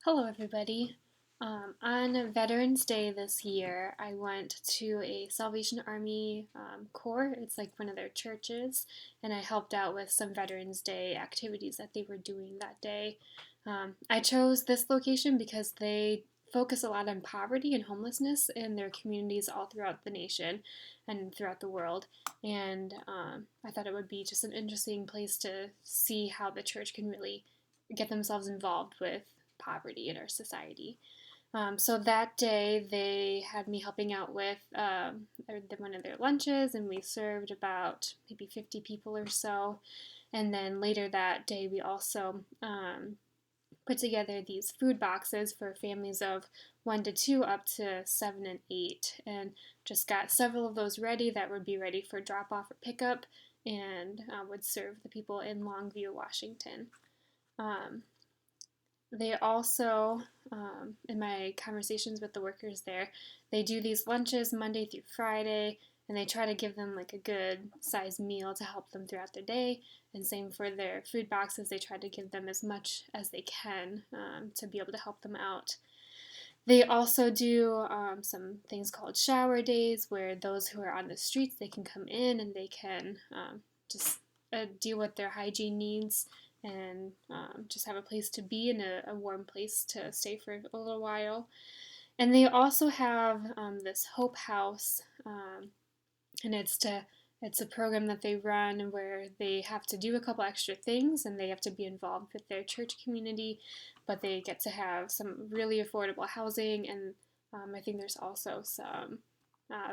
Hello, everybody. On Veterans Day this year, I went to a Salvation Army Corps. It's like one of their churches, and I helped out with some Veterans Day activities that they were doing that day. I chose this location because they focus a lot on poverty and homelessness in their communities all throughout the nation and throughout the world. And I thought it would be just an interesting place to see how the church can really get themselves involved with poverty in our society. So that day, they had me helping out with one of their lunches, and we served about maybe 50 people or so. And then later that day, we also put together these food boxes for families of 1 to 2 up to 7 and 8, and just got several of those ready that would be ready for drop off or pickup, and would serve the people in Longview, Washington. Um, they also, in my conversations with the workers there, they do these lunches Monday through Friday, and they try to give them like a good sized meal to help them throughout their day. And same for their food boxes, they try to give them as much as they can to be able to help them out. They also do some things called shower days, where those who are on the streets they can come in and they can just deal with their hygiene needs and just have a place to be and a warm place to stay for a little while. And they also have this Hope House, and it's a program that they run where they have to do a couple extra things and they have to be involved with their church community, but they get to have some really affordable housing, and I think there's also some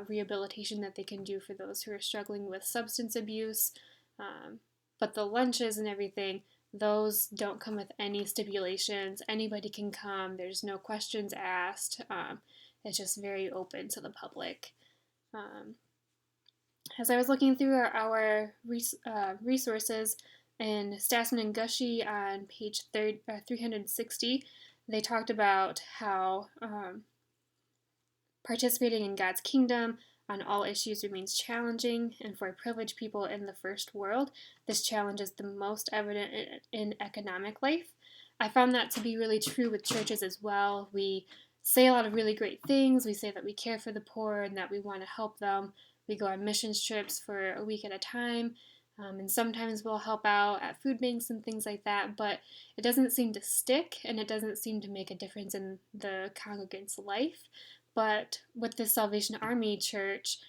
rehabilitation that they can do for those who are struggling with substance abuse. Um, but the lunches and everything, those don't come with any stipulations. Anybody can come. There's no questions asked. It's just very open to the public. Um, as I was looking through our resources in Stassen and Gushy on page 360, they talked about how participating in God's kingdom on all issues remains challenging, and for privileged people in the first world, this challenge is the most evident in economic life. I found that to be really true with churches as well. We say a lot of really great things. We say that we care for the poor and that we want to help them. We go on missions trips for a week at a time, and sometimes we'll help out at food banks and things like that, but it doesn't seem to stick and it doesn't seem to make a difference in the congregant's life. But with the Salvation Army Church,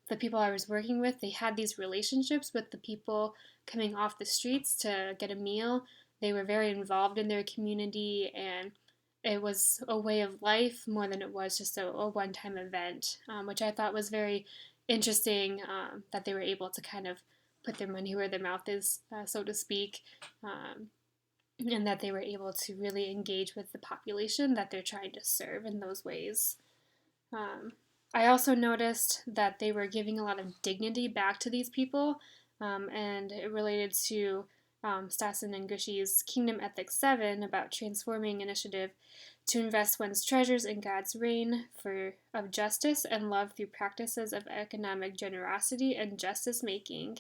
the people I was working with, they had these relationships with the people coming off the streets to get a meal. They were very involved in their community, and it was a way of life more than it was just a one-time event, which I thought was very interesting, that they were able to kind of put their money where their mouth is, so to speak, and that they were able to really engage with the population that they're trying to serve in those ways. Um, I also noticed that they were giving a lot of dignity back to these people, and it related to Stassen and Gushy's Kingdom Ethics 7 about transforming initiative to invest one's treasures in God's reign of justice and love through practices of economic generosity and justice making.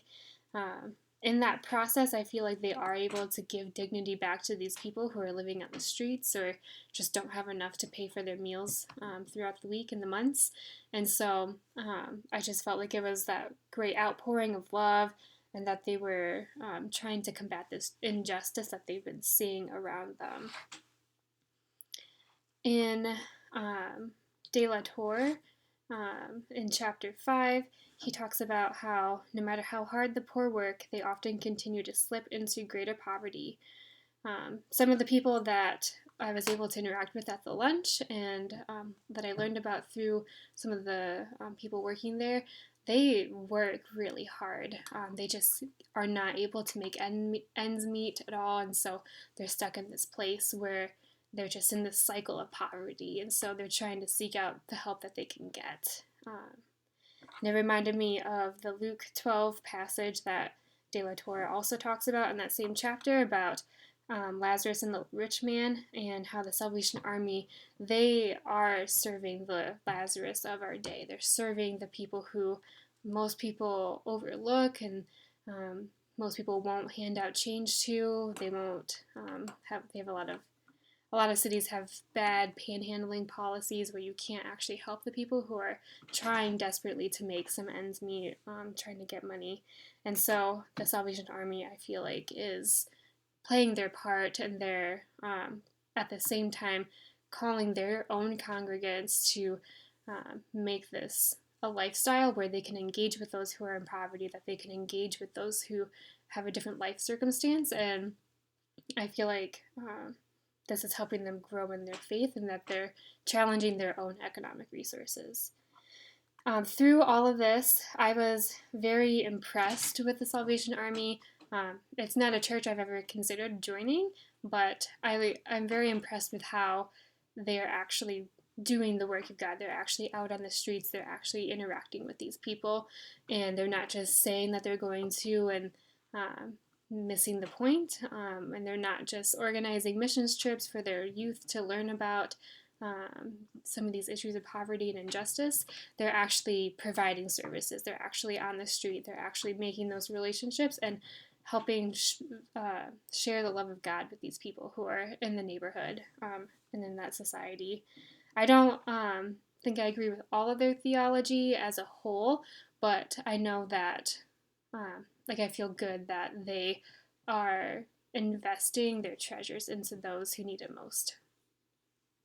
Um, in that process, I feel like they are able to give dignity back to these people who are living on the streets or just don't have enough to pay for their meals throughout the week and the months. And so I just felt like it was that great outpouring of love and that they were trying to combat this injustice that they've been seeing around them. In De La Torre, in chapter 5, he talks about how no matter how hard the poor work, they often continue to slip into greater poverty. Some of the people that I was able to interact with at the lunch and that I learned about through some of the people working there, they work really hard. They just are not able to make ends meet at all, and so they're stuck in this place where they're just in this cycle of poverty, and so they're trying to seek out the help that they can get. And it reminded me of the Luke 12 passage that De La Torre also talks about in that same chapter about Lazarus and the rich man, and how the Salvation Army, they are serving the Lazarus of our day. They're serving the people who most people overlook, and most people won't hand out change to. They won't they have a lot of a lot of cities have bad panhandling policies where you can't actually help the people who are trying desperately to make some ends meet, trying to get money. And so the Salvation Army, I feel like, is playing their part, and they're at the same time calling their own congregants to make this a lifestyle where they can engage with those who are in poverty, that they can engage with those who have a different life circumstance. And I feel like this is helping them grow in their faith, and that they're challenging their own economic resources. Through all of this, I was very impressed with the Salvation Army. It's not a church I've ever considered joining, but I'm very impressed with how they're actually doing the work of God. They're actually out on the streets, they're actually interacting with these people, and they're not just saying that they're going to and missing the point. And they're not just organizing missions trips for their youth to learn about some of these issues of poverty and injustice. They're actually providing services. They're actually on the street. They're actually making those relationships and helping share the love of God with these people who are in the neighborhood and in that society. I don't think I agree with all of their theology as a whole, but I know that, I feel good that they are investing their treasures into those who need it most.